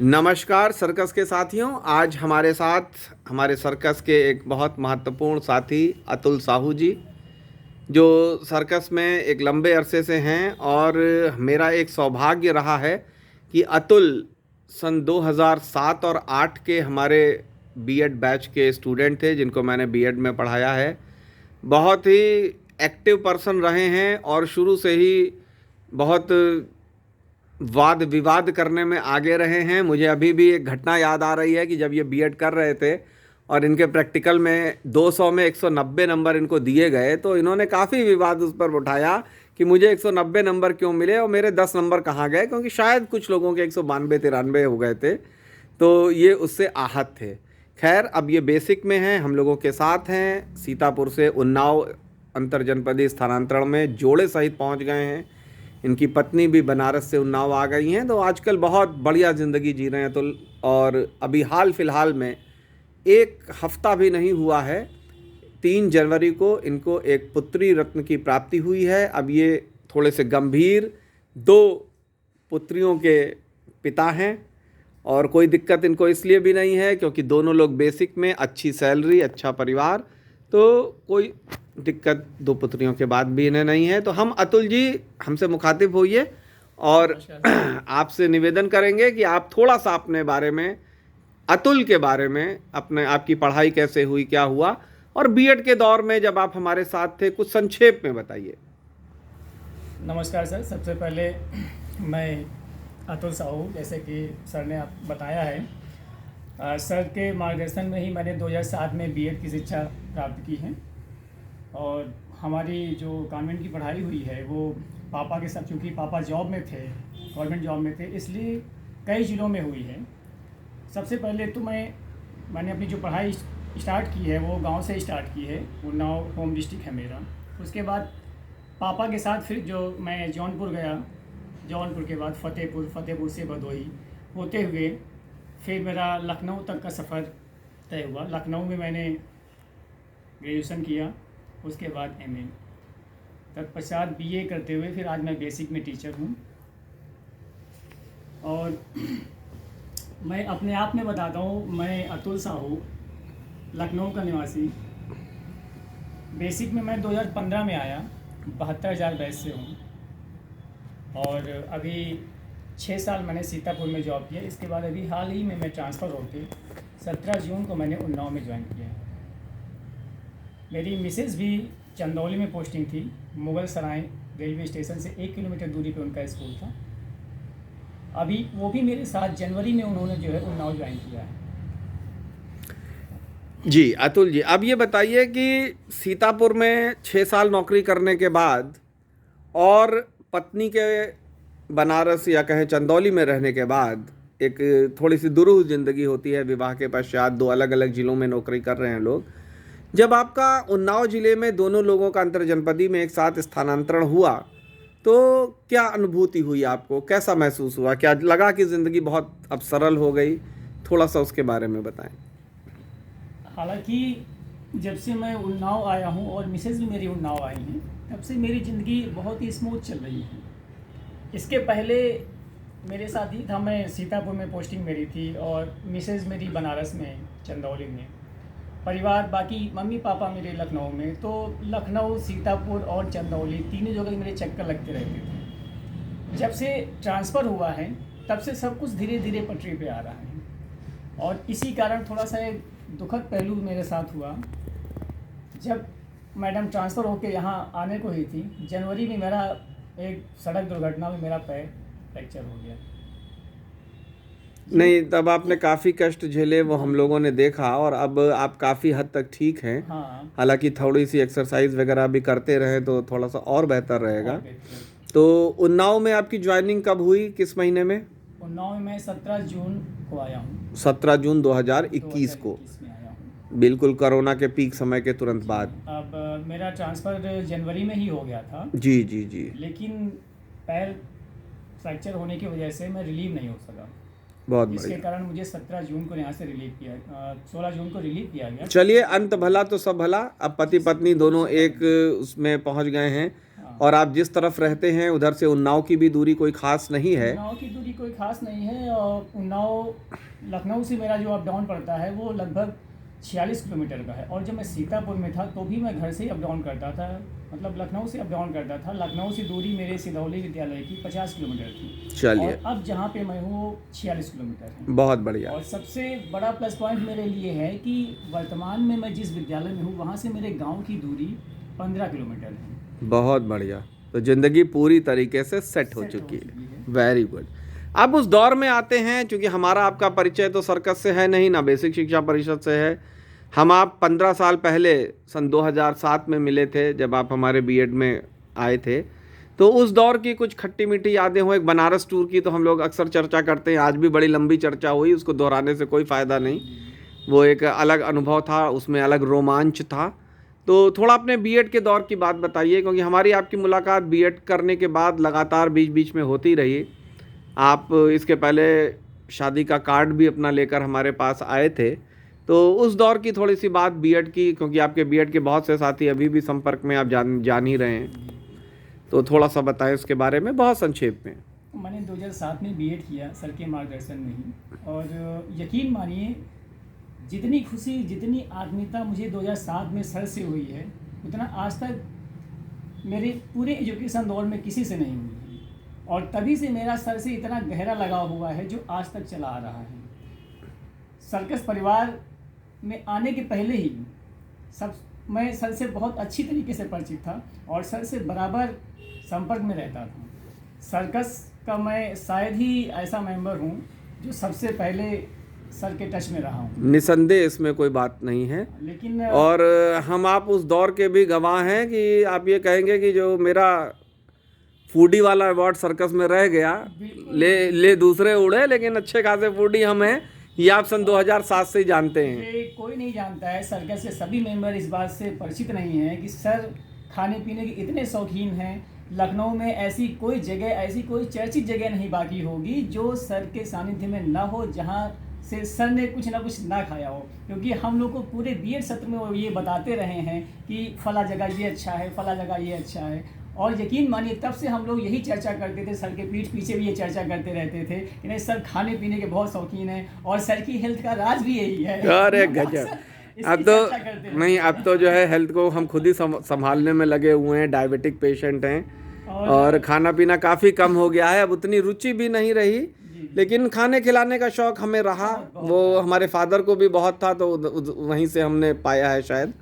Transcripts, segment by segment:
नमस्कार सर्कस के साथियों। आज हमारे साथ हमारे सर्कस के एक बहुत महत्वपूर्ण साथी अतुल साहू जी, जो सर्कस में एक लंबे अरसे से हैं। और मेरा एक सौभाग्य रहा है कि अतुल सन 2007 और 8 के हमारे बीएड बैच के स्टूडेंट थे, जिनको मैंने बीएड में पढ़ाया है। बहुत ही एक्टिव पर्सन रहे हैं और शुरू से ही बहुत वाद विवाद करने में आगे रहे हैं। मुझे अभी भी एक घटना याद आ रही है कि जब ये बीएड कर रहे थे और इनके प्रैक्टिकल में 200 में 190 नंबर इनको दिए गए, तो इन्होंने काफ़ी विवाद उस पर उठाया कि मुझे 190 नंबर क्यों मिले और मेरे 10 नंबर कहाँ गए, क्योंकि शायद कुछ लोगों के 192-93 हो गए थे। तो ये उससे आहत थे। खैर, अब ये बेसिक में हैं, हम लोगों के साथ हैं। सीतापुर से उन्नाव अंतर जनपदीय स्थानांतरण में जोड़े सहित पहुंच गए हैं। इनकी पत्नी भी बनारस से उन्नाव आ गई हैं, तो आजकल बहुत बढ़िया ज़िंदगी जी रहे हैं अतुल। और अभी हाल फिलहाल में एक हफ्ता भी नहीं हुआ है, 3 जनवरी को इनको एक पुत्री रत्न की प्राप्ति हुई है। अब ये थोड़े से गंभीर 2 पुत्रियों के पिता हैं। और कोई दिक्कत इनको इसलिए भी नहीं है क्योंकि दोनों लोग बेसिक में, अच्छी सैलरी, अच्छा परिवार, तो कोई दिक्कत 2 पुत्रियों के बाद भी इन्हें नहीं है। तो हम अतुल जी, हमसे मुखातिब होइए और आपसे निवेदन करेंगे कि आप थोड़ा सा अपने बारे में, अतुल के बारे में, अपने आपकी पढ़ाई कैसे हुई, क्या हुआ, और बीएड के दौर में जब आप हमारे साथ थे, कुछ संक्षेप में बताइए। नमस्कार सर। सबसे पहले मैं अतुल साहू, जैसे कि सर ने आप बताया है, सर के मार्गदर्शन में ही मैंने 2007 में बीएड की शिक्षा प्राप्त की है। और हमारी जो कॉन्वेंट की पढ़ाई हुई है वो पापा के साथ, चूँकि पापा जॉब में थे, गवर्नमेंट जॉब में थे, इसलिए कई ज़िलों में हुई है। सबसे पहले तो मैंने अपनी जो पढ़ाई स्टार्ट की है वो गांव से स्टार्ट की है। उन्नाव होम डिस्ट्रिक्ट है मेरा। उसके बाद पापा के साथ फिर जो मैं जौनपुर गया, जौनपुर के बाद फतेहपुर से भदोही होते हुए फिर मेरा लखनऊ तक का सफ़र तय हुआ। लखनऊ में मैंने ग्रेजुएशन किया, उसके बाद एमए, तत्पश्चात बीए करते हुए फिर आज मैं बेसिक में टीचर हूँ। और मैं अपने आप में बताता हूँ, मैं अतुल साहू, लखनऊ का निवासी। बेसिक में मैं 2015 में आया, 72,000 बैच से हूँ। और अभी 6 साल मैंने सीतापुर में जॉब किया। इसके बाद अभी हाल ही में मैं ट्रांसफ़र होके 17 जून को मैंने उन्नाव में ज्वाइन किया। मेरी मिसेज़ भी चंदौली में पोस्टिंग थी। मुगल सराय रेलवे स्टेशन से 1 किलोमीटर दूरी पे उनका स्कूल था। अभी वो भी मेरे साथ जनवरी में उन्होंने जो है उन्नाव ज्वाइन किया है। जी अतुल जी, अब ये बताइए कि सीतापुर में 6 साल नौकरी करने के बाद और पत्नी के बनारस या कहें चंदौली में रहने के बाद एक थोड़ी सी दुरूह ज़िंदगी होती है विवाह के पश्चात। 2 अलग अलग ज़िलों में नौकरी कर रहे हैं लोग। जब आपका उन्नाव ज़िले में दोनों लोगों का अंतर्जनपदी में एक साथ स्थानांतरण हुआ, तो क्या अनुभूति हुई आपको? कैसा महसूस हुआ? क्या लगा कि ज़िंदगी बहुत अब सरल हो गई? थोड़ा सा उसके बारे में बताएं। हालांकि जब से मैं उन्नाव आया हूँ और मिसेज़ भी मेरी उन्नाव आई हैं, तब से मेरी ज़िंदगी बहुत ही स्मूथ चल रही है। इसके पहले मेरे साथ ही था, मैं सीतापुर में पोस्टिंग मेरी थी और मिसेज़ मेरी बनारस में, चंदौली में, परिवार बाकी मम्मी पापा मेरे लखनऊ में। तो लखनऊ, सीतापुर और चंदौली तीनों जगह मेरे चक्कर लगते रहते थे। जब से ट्रांसफ़र हुआ है तब से सब कुछ धीरे धीरे पटरी पे आ रहा है। और इसी कारण थोड़ा सा एक दुखद पहलू मेरे साथ हुआ। जब मैडम ट्रांसफ़र होकर यहाँ आने को ही थी, जनवरी में मेरा एक सड़क दुर्घटना में मेरा पैर फ्रैक्चर हो गया। नहीं, तब आपने काफ़ी कष्ट झेले, वो हम लोगों ने देखा। और अब आप काफ़ी हद तक ठीक हैं। हाँ, हालांकि थोड़ी सी एक्सरसाइज वगैरह भी करते रहें तो थोड़ा सा और बेहतर रहेगा। और बेहतर। तो उन्नाव में आपकी ज्वाइनिंग कब हुई, किस महीने में? उन्नाव में मैं 17 जून को आया हूँ। 17 जून 2021 को, 2021 में आया हूँ। बिल्कुल कोरोना के पीक समय के तुरंत बाद। अब मेरा ट्रांसफ़र जनवरी में ही हो गया था, जी जी जी। लेकिन पैर फ्रैक्चर होने की वजह से मैं रिलीव नहीं हो सका, बहुत जिसके बढ़िया। कारण मुझे 17 जून को यहाँ से रिलीव किया, 16 जून को रिलीव किया गया। चलिए, अंत भला तो सब भला। अब पति पत्नी दोनों एक उसमें पहुंच गए हैं। और आप जिस तरफ रहते हैं उधर से उन्नाव की भी दूरी कोई खास नहीं है। उन्नाव की दूरी कोई खास नहीं है, और उन्नाव लखनऊ से मेरा जो अप डाउन पड़ता है वो लगभग 46 किलोमीटर का है। और जब मैं सीतापुर में था तो भी मैं घर से ही अप डाउन करता था, मतलब लखनऊ से अप डाउन करता था। लखनऊ से दूरी मेरे सिधौली विद्यालय की 50 किलोमीटर थी। चलिए, और अब जहाँ पे मैं हूँ वो 46 किलोमीटर है। बहुत बढ़िया। और सबसे बड़ा प्लस पॉइंट मेरे लिए है कि वर्तमान में मैं जिस विद्यालय में हूँ वहाँ से मेरे गाँव की दूरी 15 किलोमीटर है। बहुत बढ़िया, तो ज़िंदगी पूरी तरीके से सेट हो चुकी है। Very good. अब उस दौर में आते हैं, क्योंकि हमारा आपका परिचय तो सर्कस से है नहीं ना, बेसिक शिक्षा परिषद से है। हम आप 15 साल पहले सन 2007 में मिले थे जब आप हमारे बीएड में आए थे। तो उस दौर की कुछ खट्टी मीठी यादें हों। एक बनारस टूर की तो हम लोग अक्सर चर्चा करते हैं, आज भी बड़ी लंबी चर्चा हुई, उसको दोहराने से कोई फ़ायदा नहीं। वो एक अलग अनुभव था, उसमें अलग रोमांच था। तो थोड़ा अपने बीएड के दौर की बात बताइए, क्योंकि हमारी आपकी मुलाकात बीएड करने के बाद लगातार बीच बीच में होती रही। आप इसके पहले शादी का कार्ड भी अपना लेकर हमारे पास आए थे। तो उस दौर की थोड़ी सी बात बीएड की, क्योंकि आपके बीएड के बहुत से साथी अभी भी संपर्क में आप जान ही रहे हैं, तो थोड़ा सा बताएं उसके बारे में बहुत संक्षेप में। मैंने 2007 में बीएड किया सर के मार्गदर्शन में ही, और यकीन मानिए जितनी खुशी, जितनी आत्मीयता मुझे 2007 में सर से हुई है, उतना आज तक मेरे पूरे एजुकेशन दौर में किसी से नहीं हुई है। और तभी से मेरा सर से इतना गहरा लगाव हुआ है जो आज तक चला आ रहा है। सर्कस परिवार में आने के पहले ही मैं सर से बहुत अच्छी तरीके से परिचित था और सर से बराबर संपर्क में रहता था। सर्कस का मैं शायद ही ऐसा मेंबर हूँ जो सबसे पहले सर के टच में रहा हूँ। निसंदेह इसमें कोई बात नहीं है, लेकिन और हम आप उस दौर के भी गवाह हैं कि आप ये कहेंगे कि जो मेरा फूडी वाला अवार्ड सर्कस में रह गया, ले दूसरे उड़े, लेकिन अच्छे खासे फूडी हम हैं, ये आप सन 2007 से ही जानते हैं। ये कोई नहीं जानता है, सर्कस के सभी मेंबर इस बात से परिचित नहीं हैं कि सर खाने पीने के इतने शौकीन हैं। लखनऊ में ऐसी कोई जगह, ऐसी कोई चर्चित जगह नहीं बाकी होगी जो सर के सानिध्य में ना हो, जहाँ से सर ने कुछ ना कुछ ना खाया हो। क्योंकि हम लोग को पूरे बीएड सत्र में वो ये बताते रहे हैं कि फला जगह ये अच्छा है, फला जगह ये अच्छा है। और यकीन मानिए तब से हम लोग यही चर्चा करते थे, सर के पीठ पीछे भी ये चर्चा करते रहते थे कि नहीं सर खाने पीने के बहुत शौकीन हैं और सर की हेल्थ का राज भी यही है। अरे गजब। अब तो नहीं, अब तो जो है हेल्थ को हम खुद ही संभालने में लगे हुए हैं। डायबिटिक पेशेंट हैं और खाना पीना काफ़ी कम हो गया है, अब उतनी रुचि भी नहीं रही, लेकिन खाने खिलाने का शौक़ हमें रहा। वो हमारे फादर को भी बहुत था, तो वहीं से हमने पाया है शायद।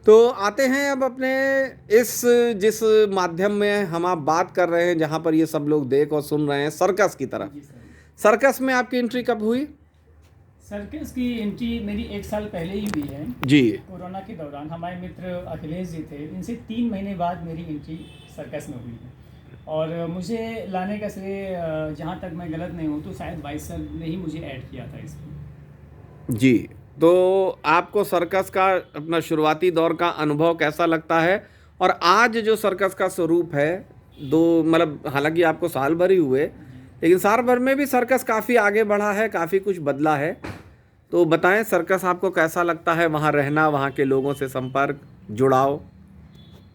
तो आते हैं अब अपने जिस माध्यम में हम आप बात कर रहे हैं, जहाँ पर ये सब लोग देख और सुन रहे हैं, सर्कस की तरफ। सर्कस में आपकी एंट्री कब हुई? सर्कस की एंट्री मेरी 1 साल पहले ही हुई है जी। कोरोना के दौरान हमारे मित्र अखिलेश जी थे, इनसे 3 महीने बाद मेरी एंट्री सर्कस में हुई है। और मुझे लाने का श्रेय, जहाँ तक मैं गलत नहीं हूँ तो शायद वाइस सर ने ही मुझे ऐड किया था इसमें। जी, तो आपको सर्कस का अपना शुरुआती दौर का अनुभव कैसा लगता है? और आज जो सर्कस का स्वरूप है, मतलब हालांकि आपको साल भर ही हुए, लेकिन साल भर में भी सर्कस काफ़ी आगे बढ़ा है, काफ़ी कुछ बदला है। तो बताएं सर्कस आपको कैसा लगता है, वहाँ रहना, वहाँ के लोगों से संपर्क, जुड़ाव?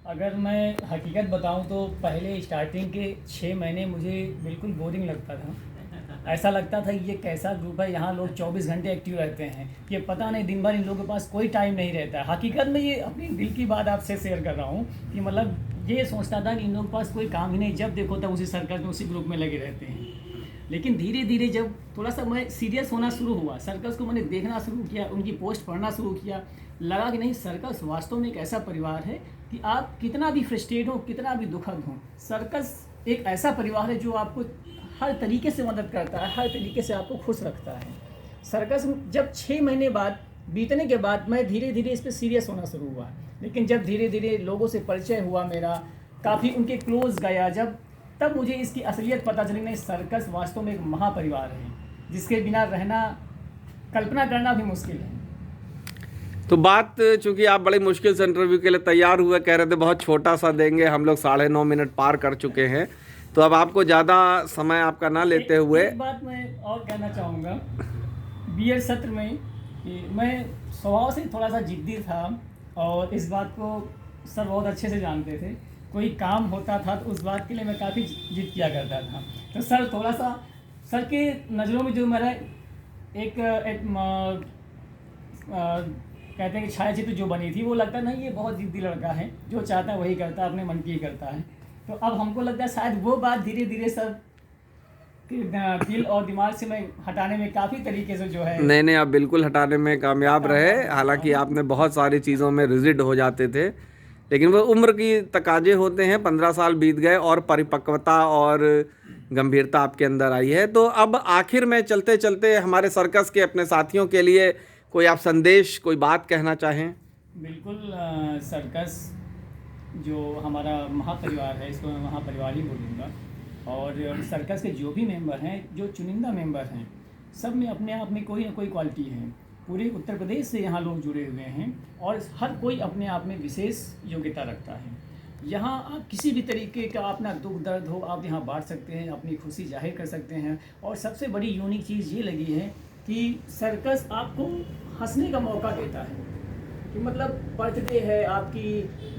अगर मैं हकीकत बताऊं तो पहले स्टार्टिंग के 6 महीने मुझे बिल्कुल बोरिंग लगता था। ऐसा लगता था ये कैसा ग्रुप है, यहाँ लोग 24 घंटे एक्टिव रहते हैं, ये पता नहीं दिन भर इन लोगों के पास कोई टाइम नहीं रहता है। हकीकत में ये अपनी दिल की बात आपसे शेयर कर रहा हूँ कि मतलब ये सोचता था कि इन लोगों के पास कोई काम ही नहीं, जब देखो तब उसी सर्कस में, उसी ग्रुप में लगे रहते हैं। लेकिन धीरे धीरे जब थोड़ा सा मैं सीरियस होना शुरू हुआ, सर्कस को मैंने देखना शुरू किया, उनकी पोस्ट पढ़ना शुरू किया, लगा कि नहीं सर्कस वास्तव में एक ऐसा परिवार है कि आप कितना भी फ्रस्ट्रेट हो, कितना भी दुखद हो, सर्कस एक ऐसा परिवार है जो आपको हर तरीके से मदद करता है, हर तरीके से आपको खुश रखता है। सर्कस जब 6 महीने बाद बीतने के बाद मैं धीरे धीरे इस पर सीरियस होना शुरू हुआ। लेकिन जब धीरे धीरे लोगों से परिचय हुआ मेरा, काफ़ी उनके क्लोज गया, तब मुझे इसकी असलियत पता चली, नहीं सर्कस वास्तव में एक महापरिवार है जिसके बिना रहना, कल्पना करना भी मुश्किल है। तो बात, चूंकि आप बड़ी मुश्किल से इंटरव्यू के लिए तैयार हुए, कह रहे थे बहुत छोटा सा देंगे, हम लोग 9.5 मिनट पार कर चुके हैं, तो अब आपको ज़्यादा समय आपका ना लेते हुए एक बात मैं और कहना चाहूँगा। बीएड सत्र में कि मैं स्वभाव से थोड़ा सा जिद्दी था और इस बात को सर बहुत अच्छे से जानते थे। कोई काम होता था तो उस बात के लिए मैं काफ़ी जिद किया करता था। तो सर थोड़ा सा सर के नज़रों में जो मेरा कहते हैं कि छाया चित्र जो बनी थी, वो लगता नहीं ये बहुत जिद्दी लड़का है, जो चाहता है वही करता है, अपने मन की ही करता है। तो अब हमको लगता है शायद वो बात धीरे धीरे सर दिल और दिमाग से मैं हटाने में काफ़ी तरीके से जो है। नहीं, आप बिल्कुल हटाने में कामयाब रहे। हालांकि आपने बहुत सारी चीज़ों में रिजिड हो जाते थे, लेकिन वो उम्र की तकाजे होते हैं। 15 साल बीत गए और परिपक्वता और गंभीरता आपके अंदर आई है। तो अब आखिर में चलते चलते हमारे सर्कस के अपने साथियों के लिए कोई आप संदेश, कोई बात कहना चाहें? बिल्कुल, सर्कस जो हमारा महापरिवार है, इसको मैं महापरिवार ही बोलूँगा। और सर्कस के जो भी मेंबर हैं, जो चुनिंदा मेंबर हैं, सब में अपने आप में कोई ना कोई क्वालिटी है। पूरे उत्तर प्रदेश से यहाँ लोग जुड़े हुए हैं और हर कोई अपने आप में विशेष योग्यता रखता है। यहाँ आप किसी भी तरीके का अपना दुख दर्द हो, आप यहाँ बांट सकते हैं, अपनी खुशी जाहिर कर सकते हैं। और सबसे बड़ी यूनिक चीज़ ये लगी है कि सर्कस आपको हंसने का मौका देता है। कि मतलब बर्थडे है आपकी,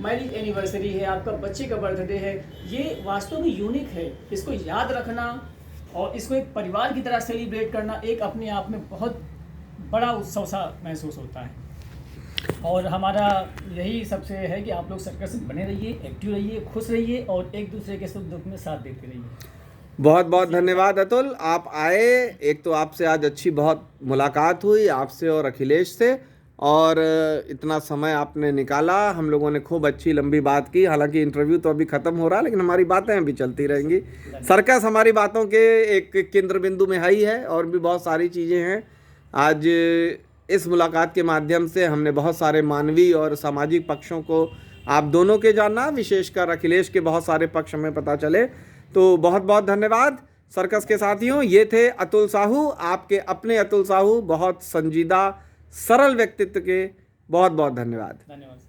मैरिज एनिवर्सरी है, आपका बच्चे का बर्थडे है, ये वास्तव में यूनिक है। इसको याद रखना और इसको एक परिवार की तरह सेलिब्रेट करना एक अपने आप में बहुत बड़ा उत्सव सा महसूस होता है। और हमारा यही सबसे है कि आप लोग सर्कस में बने रहिए, एक्टिव रहिए, खुश रहिए और एक दूसरे के सुख दुख में साथ देते रहिए। बहुत बहुत धन्यवाद अतुल, आप आए। एक तो आपसे आज अच्छी बहुत मुलाकात हुई, आपसे और अखिलेश से, और इतना समय आपने निकाला। हम लोगों ने खूब अच्छी लंबी बात की। हालांकि इंटरव्यू तो अभी ख़त्म हो रहा है, लेकिन हमारी बातें अभी चलती रहेंगी। सर्कस हमारी बातों के एक केंद्र बिंदु में है ही है, और भी बहुत सारी चीज़ें हैं। आज इस मुलाकात के माध्यम से हमने बहुत सारे मानवीय और सामाजिक पक्षों को आप दोनों के जाना, विशेषकर अखिलेश के बहुत सारे पक्ष हमें पता चले। तो बहुत बहुत धन्यवाद सर्कस के साथियों। ये थे अतुल साहू, आपके अपने अतुल साहू, बहुत संजीदा सरल व्यक्तित्व के। बहुत बहुत धन्यवाद। धन्यवाद।